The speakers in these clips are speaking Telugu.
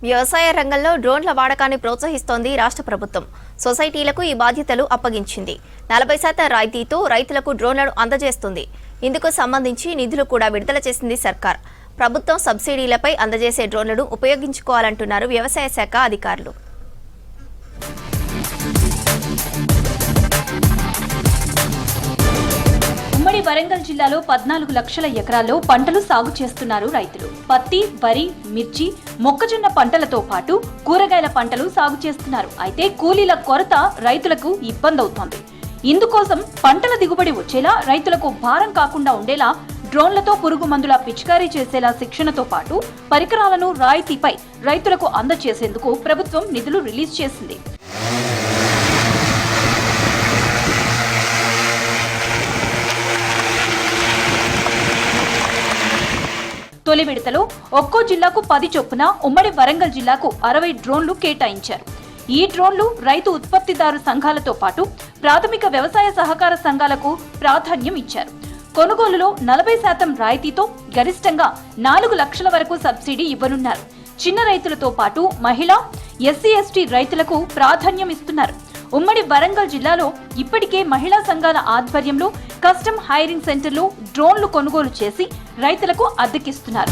వ్యవసాయ రంగంలో డ్రోన్ల వాడకాన్ని ప్రోత్సహిస్తోంది రాష్ట్ర ప్రభుత్వం. సొసైటీలకు ఈ బాధ్యతలు అప్పగించింది. 40% రాయితీతో రైతులకు డ్రోన్లను అందజేస్తుంది. ఇందుకు సంబంధించి నిధులు కూడా విడుదల చేసింది సర్కార్. ప్రభుత్వం సబ్సిడీలపై అందజేసే డ్రోన్లను ఉపయోగించుకోవాలంటున్నారు వ్యవసాయ శాఖ అధికారులు. ఉమ్మడి వరంగల్ జిల్లాలో 14 లక్షల ఎకరాల్లో పంటలు సాగు చేస్తున్నారు రైతులు. పత్తి, వరి, మిర్చి, మొక్కజొన్న పంటలతో పాటు కూరగాయల పంటలు సాగు చేస్తున్నారు. అయితే కూలీల కొరత రైతులకు ఇబ్బంది అవుతోంది. ఇందుకోసం పంటల దిగుబడి వచ్చేలా, రైతులకు భారం కాకుండా ఉండేలా డ్రోన్లతో పురుగు మందుల పిచికారీ చేసేలా శిక్షణతో పాటు పరికరాలను రాయితీపై రైతులకు అందజేసేందుకు ప్రభుత్వం నిధులు రిలీజ్ చేసింది. తొలి విడతలో ఒక్కో జిల్లాకు 10 చొప్పున ఉమ్మడి వరంగల్ జిల్లాకు 60 డ్రోన్లు కేటాయించారు. ఈ డ్రోన్లు రైతు ఉత్పత్తిదారు సంఘాలతో పాటు ప్రాథమిక వ్యవసాయ సహకార సంఘాలకు ప్రాధాన్యం ఇచ్చారు. కొనుగోలులో 40% రాయితీతో గరిష్టంగా 4 లక్షల వరకు సబ్సిడీ ఇవ్వనున్నారు. చిన్న రైతులతో పాటు మహిళా, ఎస్సీ, ఎస్టీ రైతులకు ప్రాధాన్యం ఇస్తున్నారు. ఉమ్మడి వరంగల్ జిల్లాలో ఇప్పటికే మహిళా సంఘాల ఆధ్వర్యంలో కస్టమ్ హైరింగ్ సెంటర్లు డ్రోన్లు కొనుగోలు చేసి రైతులకు అద్దెకిస్తున్నారు.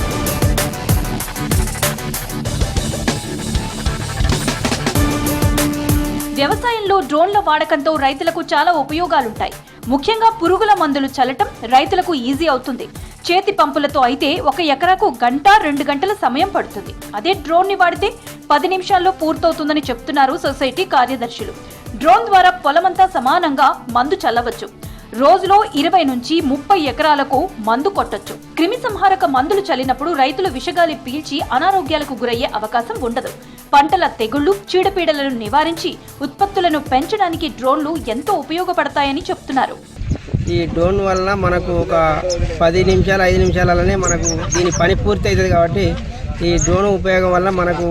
వ్యవసాయంలో డ్రోన్ల వాడకంతో రైతులకు చాలా ఉపయోగాలుంటాయి. ముఖ్యంగా పురుగుల మందులు చల్లటం రైతులకు ఈజీ అవుతుంది. చేతి పంపులతో అయితే 1 ఎకరాకు గంట 2 గంటల సమయం పడుతుంది. అదే డ్రోన్ ని వాడితే 10 నిమిషాల్లో పూర్తవుతుందని చెప్తున్నారు సొసైటీ కార్యదర్శులు. డ్రోన్ ద్వారా పొలమంతా సమానంగా మందు చల్లవచ్చు. రోజులో 20 నుంచి 30 ఎకరాలకు మందు కొట్టొచ్చు. క్రిమి సంహారక మందులు చల్లినప్పుడు రైతులు విషగాలి పీల్చి అనారోగ్యాలకు గురయ్యే అవకాశం ఉండదు. పంటల తెగుళ్లు, చీడపీడలను నివారించి ఉత్పత్తులను పెంచడానికి డ్రోన్లు ఎంతో ఉపయోగపడతాయని చెప్తున్నారు. ఈ డ్రోన్ వలన మనకు ఒక 10 నిమిషాలు 5 నిమిషాలనే మనకు దీని పని పూర్తి అవుతుంది. కాబట్టి ఈ డ్రోన్ ఉపయోగం వల్ల మనకు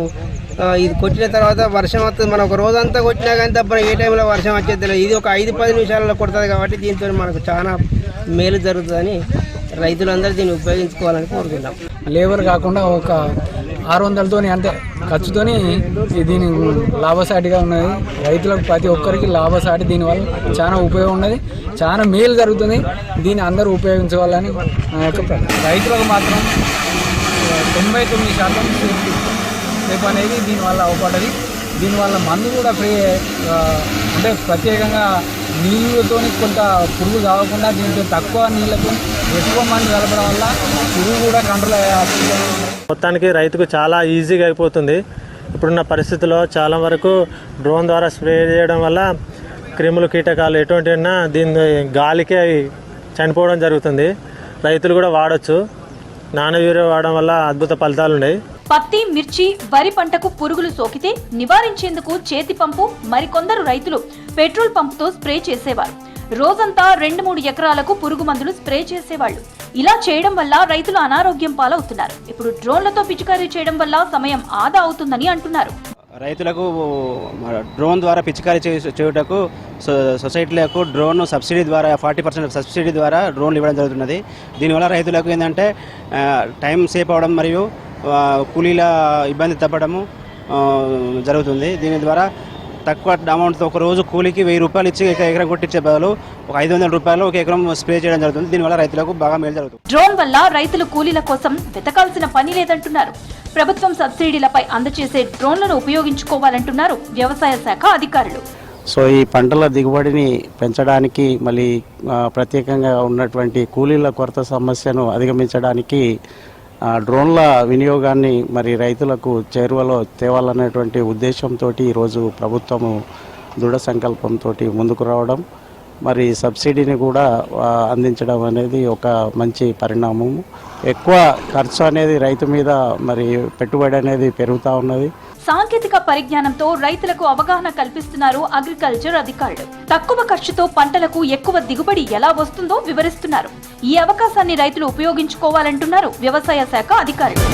ఇది కొట్టిన తర్వాత వర్షం వస్తుంది. మనం ఒక రోజంతా కొట్టినా కానీ తప్ప ఏ టైంలో వర్షం వచ్చేది తెలియదు. ఇది ఒక 5-10 నిమిషాలలో కొడుతుంది. కాబట్టి దీంతో మనకు చాలా మేలు జరుగుతుందని రైతులందరూ దీన్ని ఉపయోగించుకోవాలని కోరుకుంటాం. లేబర్ కాకుండా ఒక 600లతో అంటే ఖర్చుతోని దీని లాభసాటిగా ఉన్నది. రైతులకు ప్రతి ఒక్కరికి లాభసాటి, దీనివల్ల చాలా ఉపయోగం ఉన్నది, చాలా మేలు జరుగుతుంది. దీన్ని అందరూ ఉపయోగించుకోవాలని నా యొక్క రైతులకు మాత్రం 99% సేఫ్ అనేది దీనివల్ల అవపడ్డది. దీనివల్ల మందు కూడా ఫ్రీ, అంటే ప్రత్యేకంగా నీళ్ళతో కొంత పురుగు కావకుండా దీంతో తక్కువ నీళ్ళతో ఎక్కువ మంది కలపడం వల్ల పురుగు కూడా కంట్రోల్ అయ్యే. మొత్తానికి రైతుకు చాలా ఈజీగా అయిపోతుంది. ఇప్పుడున్న పరిస్థితుల్లో చాలా వరకు డ్రోన్ ద్వారా స్ప్రే చేయడం వల్ల క్రిములు, కీటకాలు ఎటువంటి ఉన్నా దీని గాలికే చనిపోవడం జరుగుతుంది. రైతులు కూడా వాడచ్చు. నానో యూరియా వాడడం వల్ల అద్భుత ఫలితాలు ఉన్నాయి. పత్తి, మిర్చి, వరి పంటకు పురుగులు సోకితే నివారించేందుకు చేతి పంపు, మరికొందరు రైతులు పెట్రోల్ పంపుతో స్ప్రే చేసేవారు. రోజంతా 2-3 ఎకరాలకు పురుగు మందులు స్ప్రే చేసేవాళ్లు. ఇలా చేయడం వల్ల రైతులు అనారోగ్యం పాలవుతున్నారు. ఇప్పుడు డ్రోన్లతో పిచికారీ చేయడం వల్ల సమయం ఆదా అవుతుందని అంటున్నారు. రైతులకు డ్రోన్ ద్వారా పిచికారీ చేయుటకు సొసైటీలకు డ్రోన్ సబ్సిడీ ద్వారా 40% సబ్సిడీ ద్వారా డ్రోన్లు ఇవ్వడం జరుగుతున్నది. దీనివల్ల రైతులకు ఏంటంటే టైం సేవ్ అవడం మరియు కూలీల ఇబ్బంది తప్పడము జరుగుతుంది. దీని ద్వారా తక్కువ అమౌంట్తో ఒక రోజు కూలీకి 1000 రూపాయలు ఇచ్చి ఎకరం కొట్టించే బదులు ఒక 500 రూపాయలు ఒక ఎకరం స్ప్రే చేయడం జరుగుతుంది. దీనివల్ల రైతులకు బాగా మేలు జరుగుతుంది. డ్రోన్ వల్ల రైతులు కూలీల కోసం వెతకాల్సిన పని లేదంటున్నారు. ప్రభుత్వం సబ్సిడీలపై అందజేసే డ్రోన్లను ఉపయోగించుకోవాలంటున్నారు వ్యవసాయ శాఖ అధికారులు. సో ఈ పంటల దిగుబడిని పెంచడానికి, మళ్ళీ ప్రత్యేకంగా ఉన్నటువంటి కూలీల కొరత సమస్యను అధిగమించడానికి డ్రోన్ల వినియోగాన్ని మరి రైతులకు చేరువలో తేవాలనేటువంటి ఉద్దేశంతో ఈరోజు ప్రభుత్వము దృఢ సంకల్పంతో ముందుకు రావడం, మరి సబ్సిడీని కూడా అందించడం అనేది ఒక మంచి పరిణామం. ఎక్కువ ఖర్చు అనేది రైతు మీద, మరి పెట్టుబడి అనేది పెరుగుతూ ఉన్నది. సాంకేతిక పరిజ్ఞానంతో రైతులకు అవగాహన కల్పిస్తున్నారు అగ్రికల్చర్ అధికారులు. తక్కువ ఖర్చుతో పంటలకు ఎక్కువ దిగుబడి ఎలా వస్తుందో వివరిస్తున్నారు. ఈ అవకాశాన్ని రైతులు ఉపయోగించుకోవాలంటున్నారు వ్యవసాయ శాఖ అధికారులు.